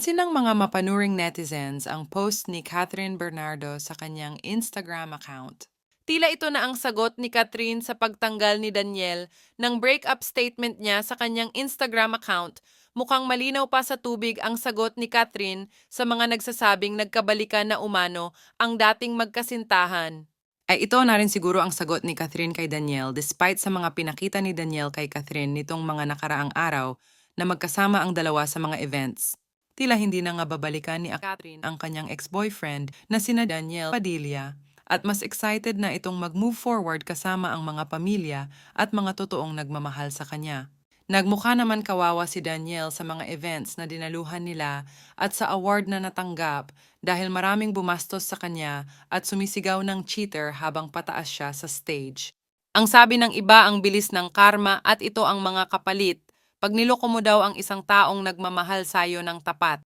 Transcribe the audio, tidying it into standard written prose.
Sinang mga mapanuring netizens ang post ni Catherine Bernardo sa kanyang Instagram account. Tila ito na ang sagot ni Catherine sa pagtanggal ni Daniel ng breakup statement niya sa kanyang Instagram account. Mukhang malinaw pa sa tubig ang sagot ni Catherine sa mga nagsasabing nagkabalikan na umano ang dating magkasintahan. Ay ito na rin siguro ang sagot ni Catherine kay Daniel despite sa mga pinakita ni Daniel kay Catherine nitong mga nakaraang araw na magkasama ang dalawa sa mga events. Tila hindi na nga babalikan ni Catherine ang kanyang ex-boyfriend na sina Daniel Padilla at mas excited na itong mag-move forward kasama ang mga pamilya at mga totoong nagmamahal sa kanya. Nagmukha naman kawawa si Daniel sa mga events na dinaluhan nila at sa award na natanggap dahil maraming bumastos sa kanya at sumisigaw ng cheater habang pataas siya sa stage. Ang sabi ng iba ang bilis ng karma at ito ang mga kapalit pag niloko mo daw ang isang taong nagmamahal sa'yo ng tapat.